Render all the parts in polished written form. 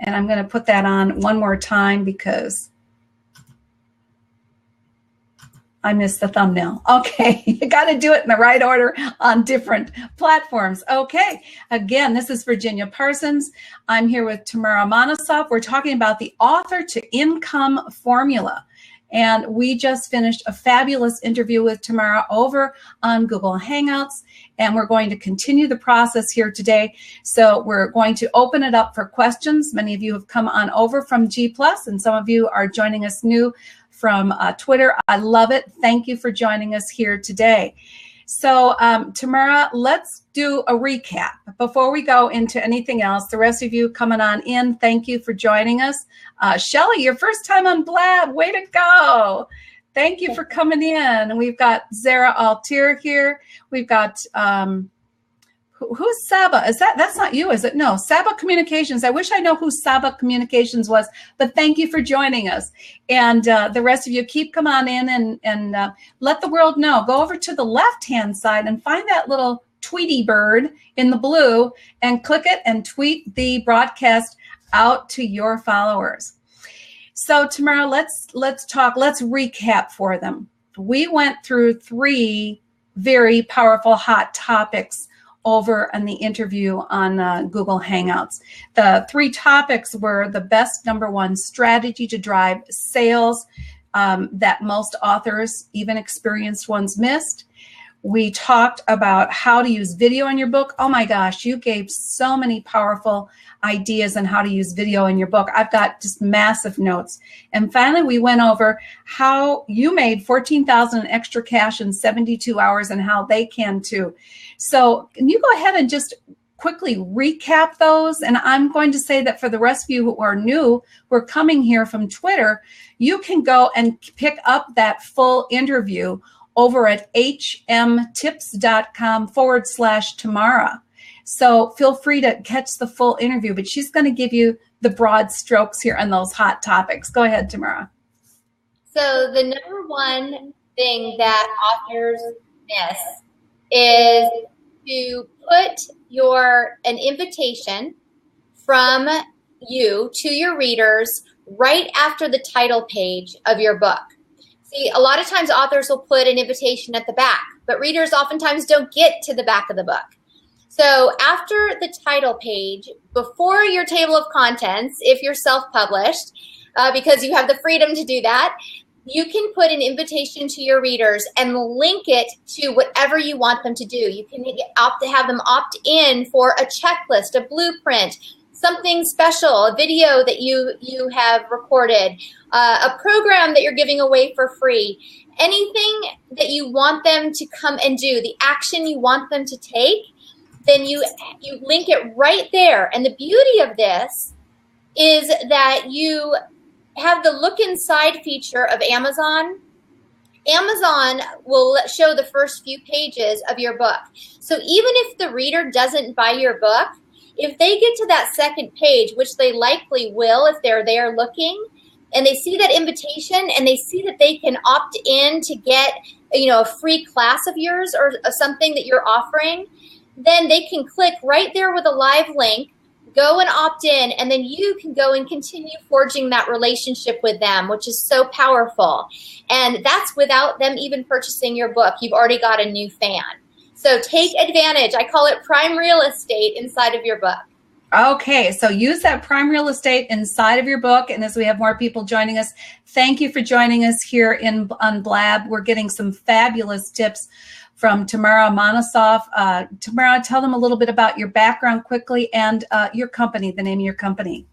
And I'm going to put that on one more time because I missed the thumbnail. Okay, you got to do it in the right order on different platforms. Okay, again, this is Virginia Parsons. I'm here with Tamara Monosoff. We're talking about the author to income formula. And we just finished a fabulous interview with Tamara over on Google Hangouts. And we're going to continue the process here today. So we're going to open it up for questions. Many of you have come on over from G+, and some of you are joining us new from Twitter. I love it. Thank you for joining us here today. So Tamara, let's do a recap before we go into anything else. The rest of you coming on in, thank you for joining us. Shelly, your first time on Blab, way to go. Thank you for coming in. And we've got Zara Altier here. We've got, who's Saba? That's not you, is it? No, Saba Communications. I wish I know who Saba Communications was, but thank you for joining us. And the rest of you, keep come on in and let the world know. Go over to the left-hand side and find that little Tweety bird in the blue and click it and tweet the broadcast out to your followers. So Tamara, let's recap for them. We went through 3 very powerful hot topics over in the interview on Google Hangouts. The 3 topics were the best #1 strategy to drive sales that most authors, even experienced ones, missed. We talked about how to use video in your book. Oh my gosh, you gave so many powerful ideas on how to use video in your book. I've got just massive notes. And finally, we went over how you made $14,000 in extra cash in 72 hours and how they can too. So can you go ahead and just quickly recap those? And I'm going to say that for the rest of you who are new, who are coming here from Twitter, you can go and pick up that full interview over at hmtips.com/Tamara. So feel free to catch the full interview, but she's going to give you the broad strokes here on those hot topics. Go ahead, Tamara. So the #1 thing that authors miss is to put an invitation from you to your readers right after the title page of your book. See, a lot of times authors will put an invitation at the back, but readers oftentimes don't get to the back of the book. So after the title page, before your table of contents, if you're self-published, because you have the freedom to do that, you can put an invitation to your readers and link it to whatever you want them to do. You can have them opt in for a checklist, a blueprint, something special, a video that you have recorded, a program that you're giving away for free, anything that you want them to come and do, the action you want them to take, then you link it right there. And the beauty of this is that you have the look inside feature of Amazon. Amazon will show the first few pages of your book. So even if the reader doesn't buy your book, if they get to that second page, which they likely will if they're there looking, and they see that invitation and they see that they can opt in to get, a free class of yours or something that you're offering, then they can click right there with a live link, go and opt in, and then you can go and continue forging that relationship with them, which is so powerful. And that's without them even purchasing your book. You've already got a new fan. So take advantage. I call it prime real estate inside of your book. Okay, so use that prime real estate inside of your book. And as we have more people joining us, thank you for joining us here on Blab. We're getting some fabulous tips from Tamara Monosoff. Tamara, tell them a little bit about your background quickly and your company, the name of your company.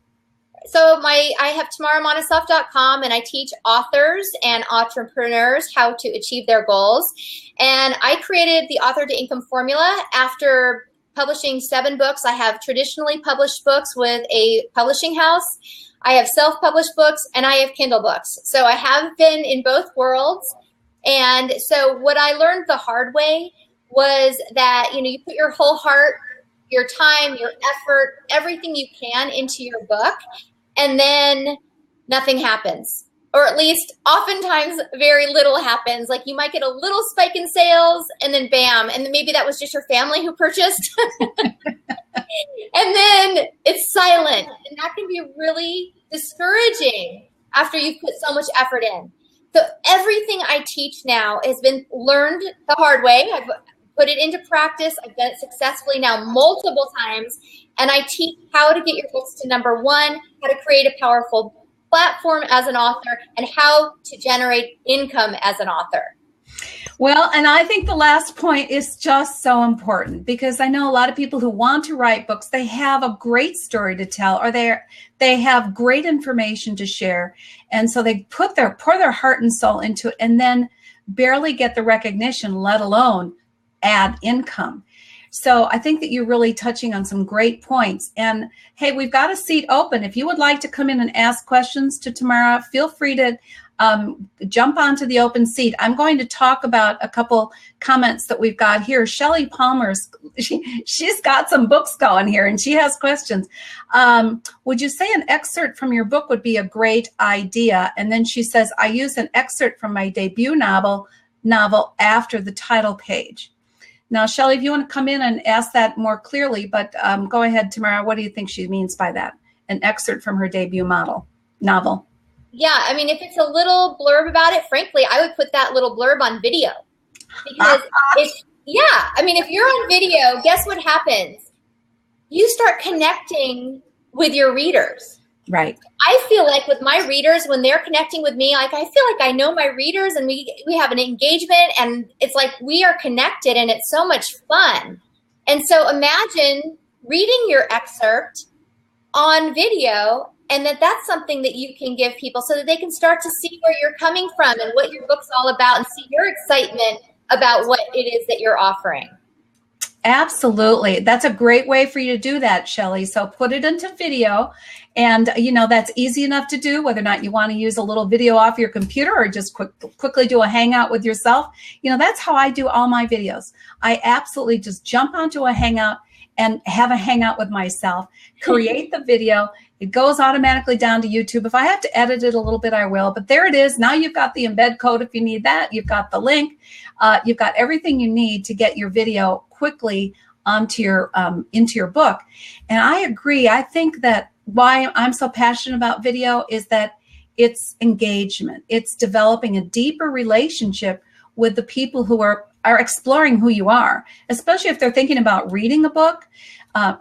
So I have tamaramonosoff.com, and I teach authors and entrepreneurs how to achieve their goals. And I created the Author to Income formula after publishing 7 books. I have traditionally published books with a publishing house. I have self-published books, and I have Kindle books. So I have been in both worlds. And so what I learned the hard way was that, you put your whole heart, your time, your effort, everything you can into your book, and then nothing happens. Or at least oftentimes very little happens. Like you might get a little spike in sales and then bam, and then maybe that was just your family who purchased. And then it's silent. And that can be really discouraging after you've put so much effort in. So everything I teach now has been learned the hard way. I've put it into practice. I've done it successfully now multiple times. And I teach how to get your books to number one, how to create a powerful platform as an author, and how to generate income as an author. Well, and I think the last point is just so important, because I know a lot of people who want to write books, they have a great story to tell, or they have great information to share. And so they pour their heart and soul into it, and then barely get the recognition, let alone add income. So I think that you're really touching on some great points. And hey, we've got a seat open. If you would like to come in and ask questions to Tamara, feel free to jump onto the open seat. I'm going to talk about a couple comments that we've got here. Shelley Palmer's, she's got some books going here, and she has questions. Would you say an excerpt from your book would be a great idea? And then she says, I use an excerpt from my debut novel after the title page. Now, Shelley, if you want to come in and ask that more clearly, but go ahead, Tamara. What do you think she means by that? An excerpt from her debut novel. Yeah, I mean, if it's a little blurb about it, frankly, I would put that little blurb on video. Because if you're on video, guess what happens? You start connecting with your readers. Right. I feel like with my readers, when they're connecting with me, like I feel like I know my readers, and we have an engagement, and it's like we are connected, and it's so much fun. And so imagine reading your excerpt on video, and that's something that you can give people so that they can start to see where you're coming from and what your book's all about, and see your excitement about what it is that you're offering. Absolutely. That's a great way for you to do that, Shelley. So put it into video, and that's easy enough to do, whether or not you want to use a little video off your computer or just quickly do a hangout with yourself. That's how I do all my videos. I absolutely just jump onto a hangout and have a hangout with myself, create the video. It goes automatically down to YouTube. If I have to edit it a little bit, I will. But there it is. Now you've got the embed code if you need that. You've got the link. You've got everything you need to get your video quickly onto your into your book. And I agree. I think that why I'm so passionate about video is that it's engagement. It's developing a deeper relationship with the people who are exploring who you are, especially if they're thinking about reading a book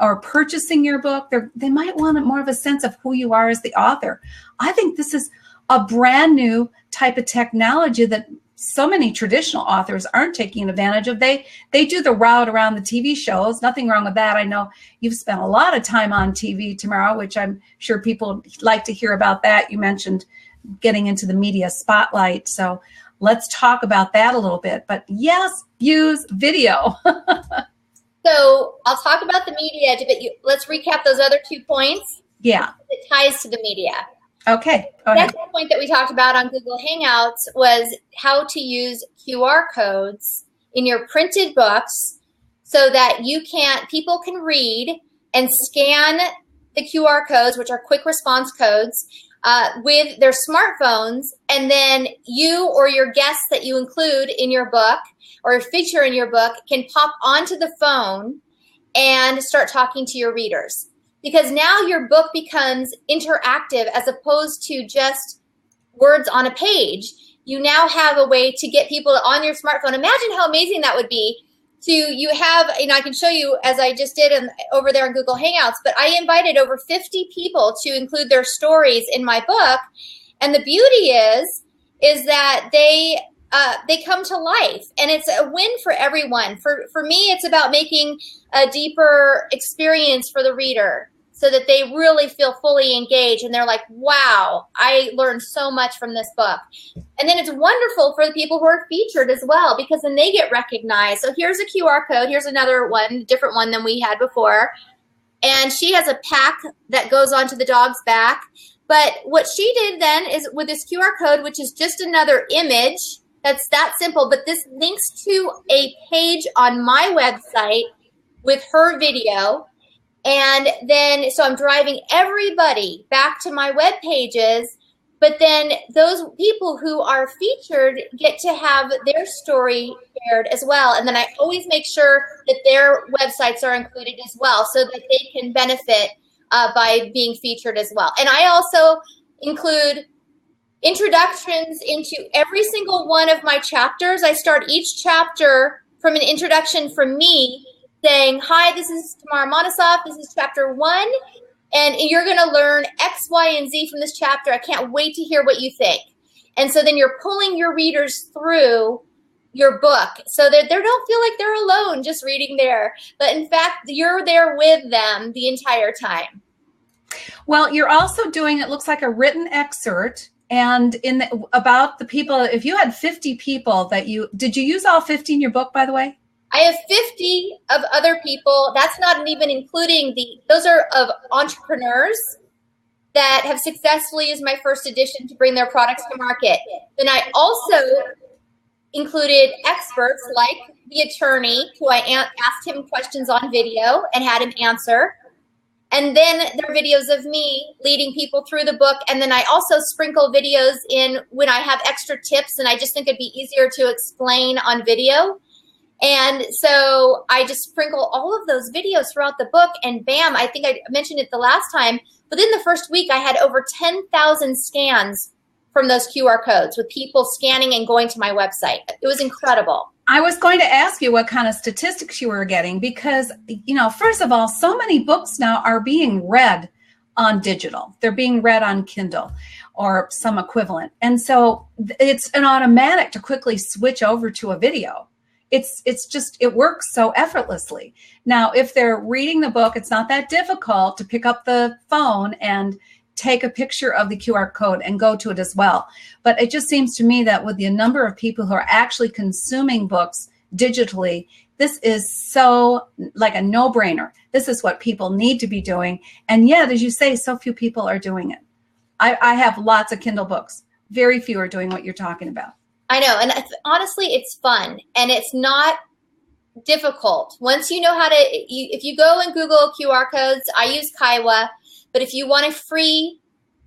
or purchasing your book. They might want more of a sense of who you are as the author. I think this is a brand new type of technology that so many traditional authors aren't taking advantage of. They do the route around the TV shows. Nothing wrong with that. I know you've spent a lot of time on TV, Tamara, which I'm sure people like to hear about that. You mentioned getting into the media spotlight. So let's talk about that a little bit. But yes, use video. So I'll talk about the media, but let's recap those other 2 points. Yeah. It ties to the media. Okay. The next point that we talked about on Google Hangouts was how to use QR codes in your printed books so that people can read and scan the QR codes, which are quick response codes, with their smartphones, and then you or your guests that you include in your book or feature in your book can pop onto the phone and start talking to your readers. Because now your book becomes interactive as opposed to just words on a page. You now have a way to get people on your smartphone. Imagine how amazing that would be I can show you as I just did over there in Google Hangouts, but I invited over 50 people to include their stories in my book. And the beauty is that they come to life, and it's a win for everyone. For me, it's about making a deeper experience for the reader so that they really feel fully engaged and they're like, wow, I learned so much from this book. And then it's wonderful for the people who are featured as well, because then they get recognized. So here's a QR code. Here's another one, different one than we had before. And she has a pack that goes onto the dog's back. But what she did then is with this QR code, which is just another image, that's that simple, but this links to a page on my website with her video. And then, so I'm driving everybody back to my web pages, but then those people who are featured get to have their story shared as well. And then I always make sure that their websites are included as well so that they can benefit by being featured as well. And I also include introductions into every single one of my chapters. I start each chapter from an introduction from me saying, hi, this is Tamara Monosoff. This is chapter 1. And you're going to learn X, Y, and Z from this chapter. I can't wait to hear what you think. And so then you're pulling your readers through your book so that they don't feel like they're alone just reading there. But in fact, you're there with them the entire time. Well, you're also doing, it looks like a written excerpt. And about the people, if you had 50 people did you use all 50 in your book, by the way? I have 50 of other people. That's not even including those are of entrepreneurs that have successfully used my first edition to bring their products to market. Then I also included experts like the attorney who I asked him questions on video and had him answer. And then there are videos of me leading people through the book. And then I also sprinkle videos in when I have extra tips and I just think it'd be easier to explain on video. And so I just sprinkle all of those videos throughout the book, and bam, I think I mentioned it the last time, within the first week, I had over 10,000 scans from those QR codes with people scanning and going to my website. It was incredible. I was going to ask you what kind of statistics you were getting because, first of all, so many books now are being read on digital. They're being read on Kindle or some equivalent. And so it's an automatic to quickly switch over to a video. It's just, it works so effortlessly. Now, if they're reading the book, it's not that difficult to pick up the phone and take a picture of the QR code and go to it as well. But it just seems to me that with the number of people who are actually consuming books digitally, this is so like a no-brainer. This is what people need to be doing. And yet, as you say, so few people are doing it. I have lots of Kindle books. Very few are doing what you're talking about. I know. And honestly, it's fun and it's not difficult. Once you know how to, if you go and Google QR codes, I use Kaiwa, but if you want a free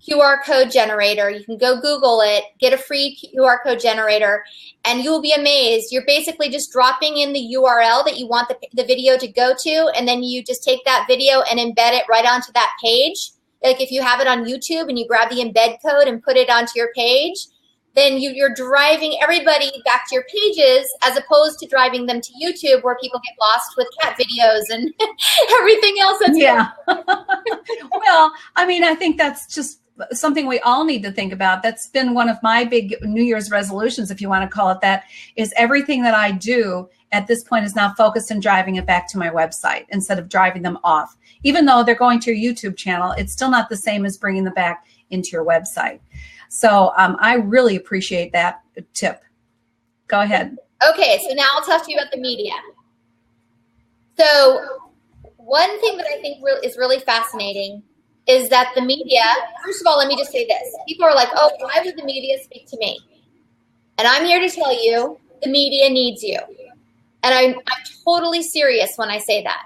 QR code generator, you can go Google it, get a free QR code generator, and you'll be amazed. You're basically just dropping in the URL that you want the video to go to, and then you just take that video and embed it right onto that page. Like if you have it on YouTube and you grab the embed code and put it onto your page, then you're driving everybody back to your pages as opposed to driving them to YouTube where people get lost with cat videos and everything else. Yeah. Well, I mean, I think that's just something we all need to think about. That's been one of my big New Year's resolutions, if you want to call it that, is everything that I do at this point is now focused on driving it back to my website instead of driving them off. Even though they're going to your YouTube channel, it's still not the same as bringing them back into your website. So I really appreciate that tip. Go ahead. Okay, so now I'll talk to you about the media. So one thing that I think is really fascinating is that the media, first of all, let me just say this. People are like, oh, why would the media speak to me? And I'm here to tell you, the media needs you. And I'm totally serious when I say that.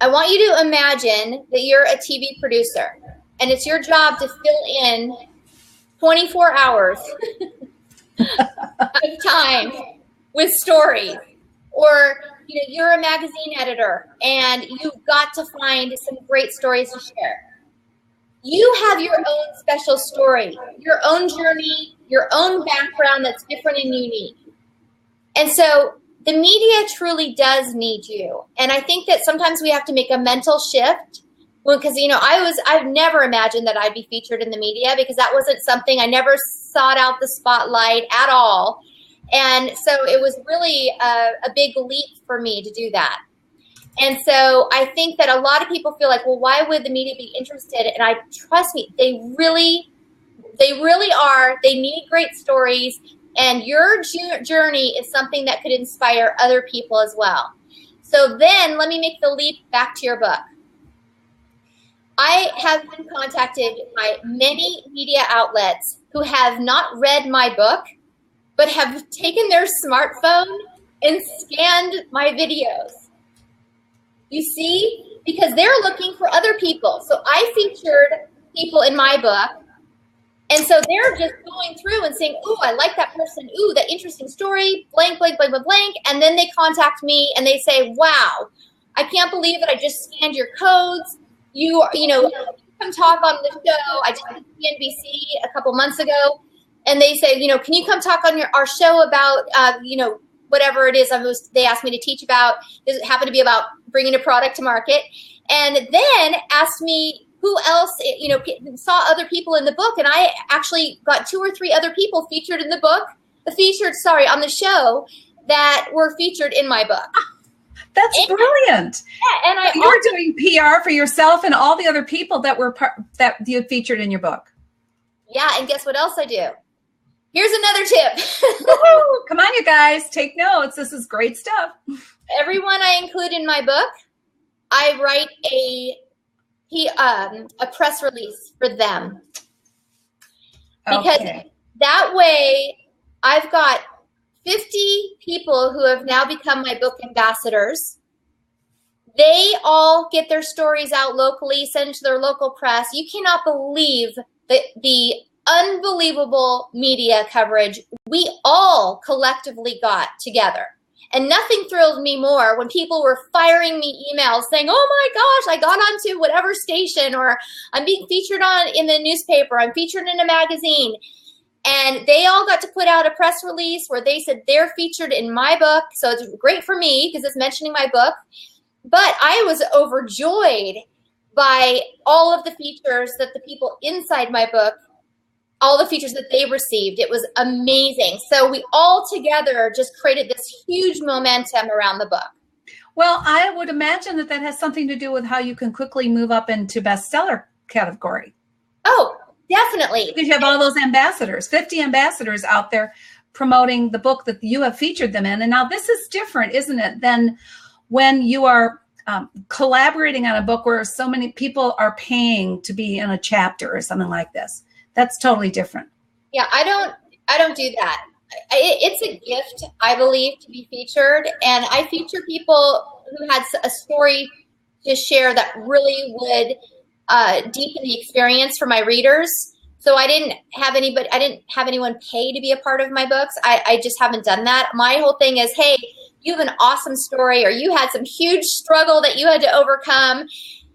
I want you to imagine that you're a TV producer and it's your job to fill in 24 hours of time with stories. Or you're a magazine editor and you've got to find some great stories to share. You have your own special story, your own journey, your own background that's different and unique. And so the media truly does need you. And I think that sometimes we have to make a mental shift. Because, I've never imagined that I'd be featured in the media because that wasn't something, I never sought out the spotlight at all. And so it was really a big leap for me to do that. And so I think that a lot of people feel like, well, why would the media be interested? And trust me, they really are. They need great stories. And your journey is something that could inspire other people as well. So then let me make the leap back to your book. I have been contacted by many media outlets who have not read my book, but have taken their smartphone and scanned my videos. You see? Because they're looking for other people. So I featured people in my book. And so they're just going through and saying, ooh, I like that person. Ooh, that interesting story, blank, blank, blank, blank, blank. And then they contact me and they say, wow, I can't believe that I just scanned your codes. come talk on the show. I just did CNBC a couple months ago, and they said, can you come talk on our show about, whatever it is they asked me to teach about. It happened to be about bringing a product to market. And then asked me who else, saw other people in the book. And I actually got 2 or 3 other people featured in the book, on the show that were featured in my book. That's brilliant. Yeah, and you were doing PR for yourself and all the other people that that you featured in your book. Yeah, and guess what else I do? Here's another tip. Come on, you guys, take notes. This is great stuff. Everyone I include in my book, I write a press release for them. Because that way I've got 50 people who have now become my book ambassadors. They all get their stories out locally, send to their local press. You cannot believe the unbelievable media coverage we all collectively got together. And nothing thrilled me more when people were firing me emails saying, oh my gosh, I got onto whatever station, or I'm being featured in the newspaper, I'm featured in a magazine. And they all got to put out a press release where they said they're featured in my book. So it's great for me because it's mentioning my book. But I was overjoyed by all of the features that the people inside my book, all the features that they received. It was amazing. So we all together just created this huge momentum around the book. Well, I would imagine that has something to do with how you can quickly move up into bestseller category. Oh, definitely. Because you have all those ambassadors, 50 ambassadors out there promoting the book that you have featured them in. And now this is different, isn't it, than when you are collaborating on a book where so many people are paying to be in a chapter or something like this. That's totally different. Yeah, I don't do that. It's a gift, I believe, to be featured. And I feature people who had a story to share that really would deepen the experience for my readers. So I didn't have anyone pay to be a part of my books. I just haven't done that. My whole thing is, hey, you have an awesome story, or you had some huge struggle that you had to overcome,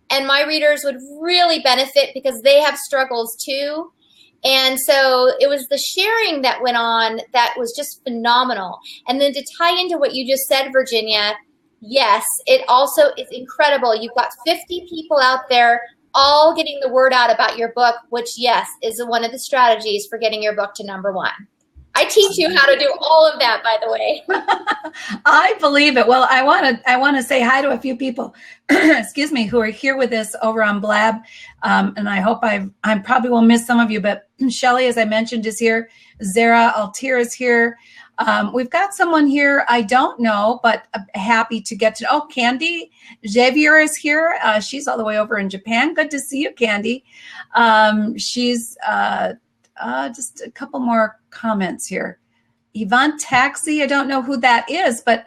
and my readers would really benefit because they have struggles too. And so it was the sharing that went on that was just phenomenal. And then to tie into what you just said, Virginia, yes, it also is incredible. You've got 50 people out there all getting the word out about your book, which, yes, is one of the strategies for getting your book to #1. I teach you how to do all of that, by the way. I believe it. Well, I want to say hi to a few people, excuse me, who are here with us over on Blab. And I hope I probably will miss some of you, but Shelly, as I mentioned, is here. Zara Altir is here. We've got someone here I don't know, but happy to get to know. Oh, Candy Javier is here. She's all the way over in Japan. Good to see you, Candy. She's just a couple more comments here. Yvonne Taxi, I don't know who that is, but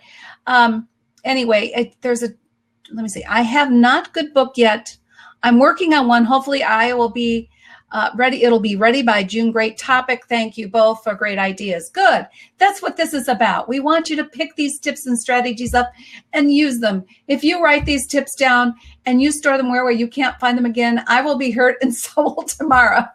anyway, let me see. I have not good book yet. I'm working on one. Hopefully I will be ready. It'll be ready by June. Great topic. Thank you both for great ideas. Good. That's what this is about. We want you to pick these tips and strategies up and use them. If you write these tips down and you store them where you can't find them again, I will be hurt and so will Tamara.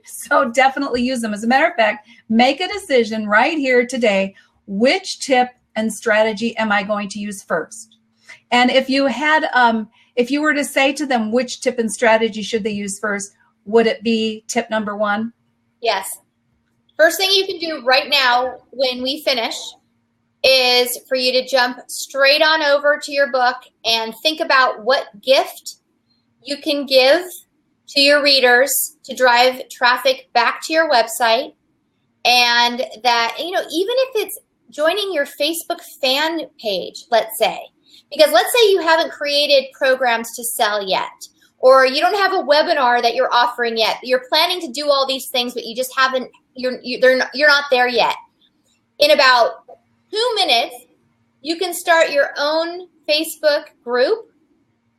So definitely use them. As a matter of fact, make a decision right here today. Which tip and strategy am I going to use first? And if you were to say to them, which tip and strategy should they use first, would it be tip #1? Yes. First thing you can do right now when we finish is for you to jump straight on over to your book and think about what gift you can give to your readers to drive traffic back to your website. And that, even if it's joining your Facebook fan page, let's say, because let's say you haven't created programs to sell yet, or you don't have a webinar that you're offering yet. You're planning to do all these things, but you just haven't, you're not there yet. In about 2 minutes, you can start your own Facebook group,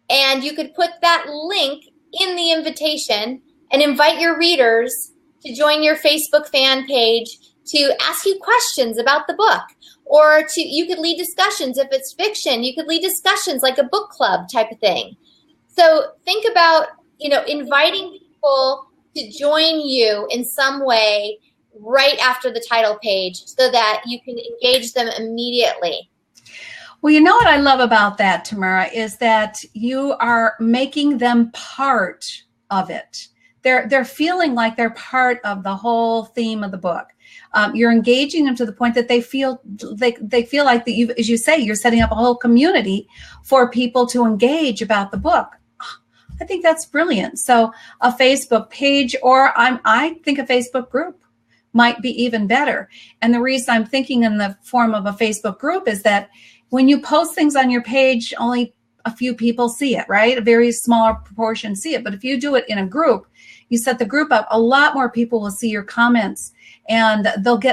and you could put that link in the invitation and invite your readers to join your Facebook fan page to ask you questions about the book, or you could lead discussions. If it's fiction, you could lead discussions like a book club type of thing. So think about, inviting people to join you in some way right after the title page so that you can engage them immediately. Well, you know what I love about that, Tamara, is that you are making them part of it. They're feeling like they're part of the whole theme of the book. You're engaging them to the point that they feel like that you, as you say, you're setting up a whole community for people to engage about the book. I think that's brilliant. So a Facebook page, or I think a Facebook group might be even better. And the reason I'm thinking in the form of a Facebook group is that when you post things on your page, only a few people see it, right? A very small proportion see it. But if you do it in a group, you set the group up, a lot more people will see your comments, and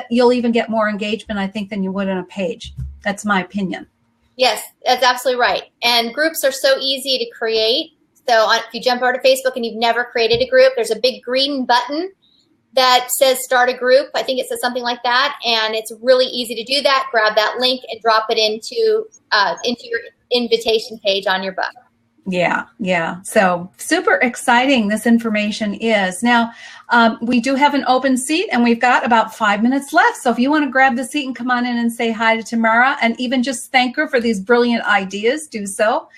you'll even get more engagement, I think, than you would in a page. That's my opinion. Yes, that's absolutely right. And groups are so easy to create. So if you jump over to Facebook and you've never created a group, there's a big green button that says start a group. I think it says something like that. And it's really easy to do that. Grab that link and drop it into your invitation page on your book. Yeah. So super exciting this information is. Now, we do have an open seat, and we've got about 5 minutes left. So if you want to grab the seat and come on in and say hi to Tamara, and even just thank her for these brilliant ideas, do so.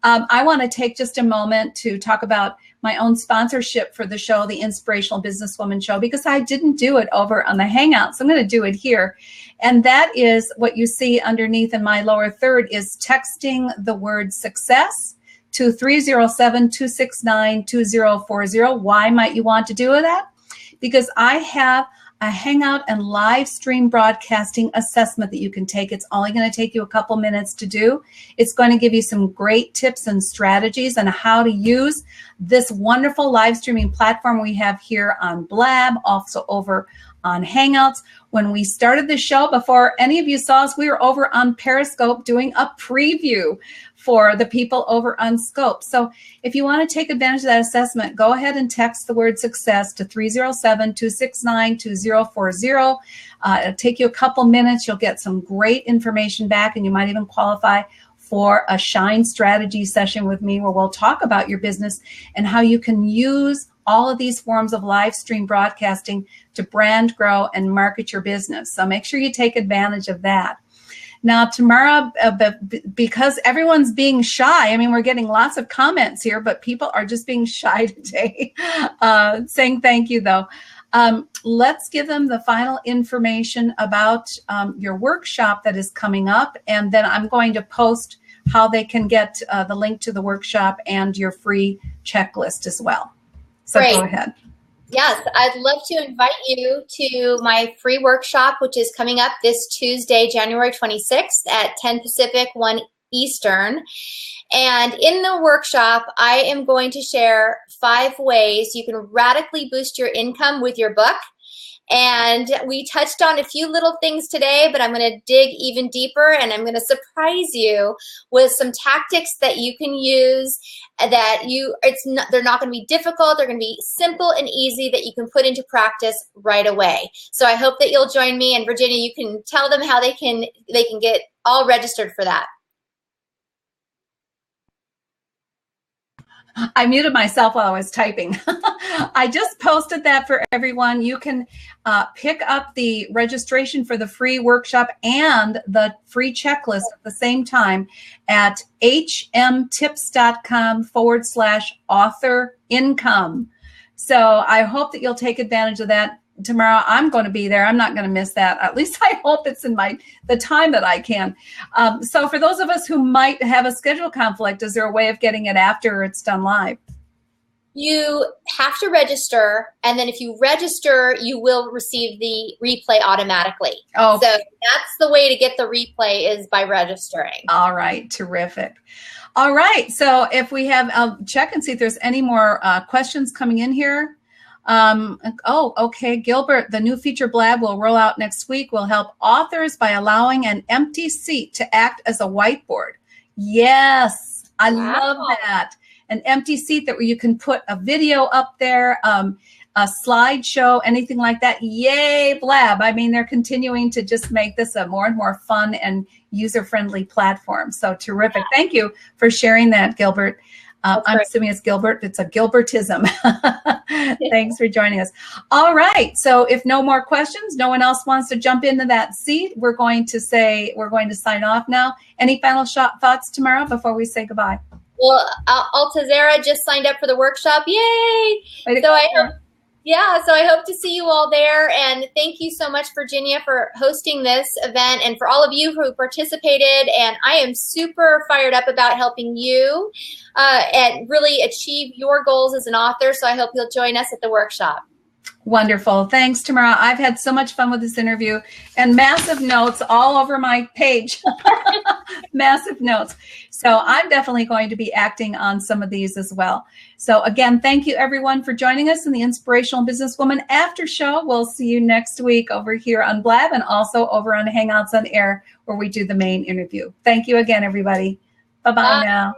I want to take just a moment to talk about my own sponsorship for the show, the Inspirational Businesswoman Show, because I didn't do it over on the Hangouts. I'm going to do it here. And that is what you see underneath in my lower third is texting the word success to 307-269-2040. Why might you want to do that? Because I have a Hangout and live stream broadcasting assessment that you can take. It's only going to take you a couple minutes to do. It's going to give you some great tips and strategies on how to use this wonderful live streaming platform we have here on Blab, also over on Hangouts. When we started the show, before any of you saw us, we were over on Periscope doing a preview for the people over on Scope. So if you want to take advantage of that assessment, go ahead and text the word success to 307-269-2040. It'll take you a couple minutes. You'll get some great information back, and you might even qualify for a Shine strategy session with me where we'll talk about your business and how you can use all of these forms of live stream broadcasting to brand, grow, and market your business. So make sure you take advantage of that. Now, Tamara, because everyone's being shy, I mean, we're getting lots of comments here, but people are just being shy today, saying thank you, though. Let's give them the final information about your workshop that is coming up, and then I'm going to post how they can get the link to the workshop and your free checklist as well. So Great. Go ahead. Yes, I'd love to invite you to my free workshop, which is coming up this Tuesday, January 26th at 10 Pacific, 1 Eastern. And in the workshop, I am going to share 5 ways you can radically boost your income with your book. And we touched on a few little things today, but I'm going to dig even deeper, and I'm going to surprise you with some tactics that you can use that they're not going to be difficult. They're going to be simple and easy that you can put into practice right away. So I hope that you'll join me, and Virginia, you can tell them how they can get all registered for that. I muted myself while I was typing. I just posted that for everyone. You can pick up the registration for the free workshop and the free checklist at the same time at hmtips.com/author income. So I hope that you'll take advantage of that. Tomorrow I'm going to be there. I'm not going to miss that. At least I hope it's in the time that I can. So for those of us who might have a schedule conflict, is there a way of getting it after it's done live? You have to register, and then if you register, you will receive the replay automatically. Oh, so that's the way to get the replay, is by registering. All right, terrific. All right, so if we have, I'll check and see if there's any more questions coming in here. Okay, Gilbert, the new feature Blab will roll out next week will help authors by allowing an empty seat to act as a whiteboard. Yes, I love that. An empty seat that where you can put a video up there, a slideshow, anything like that. Yay, Blab. I mean, they're continuing to just make this a more and more fun and user-friendly platform. So terrific. Thank you for sharing that, Gilbert. I'm assuming it's Gilbert. It's a Gilbertism. Thanks for joining us. All right. So if no more questions, no one else wants to jump into that seat, we're going to sign off now. Any final thoughts, Tamara, before we say goodbye? Well, Altazera just signed up for the workshop. Yay! So I hope to see you all there. And thank you so much, Virginia, for hosting this event and for all of you who participated. And I am super fired up about helping you and really achieve your goals as an author. So I hope you'll join us at the workshop. Wonderful. Thanks, Tamara. I've had so much fun with this interview and massive notes all over my page. Massive notes. So I'm definitely going to be acting on some of these as well. So again, thank you everyone for joining us in the Inspirational Businesswoman After Show. We'll see you next week over here on Blab and also over on Hangouts on Air where we do the main interview. Thank you again, everybody. Bye-bye now.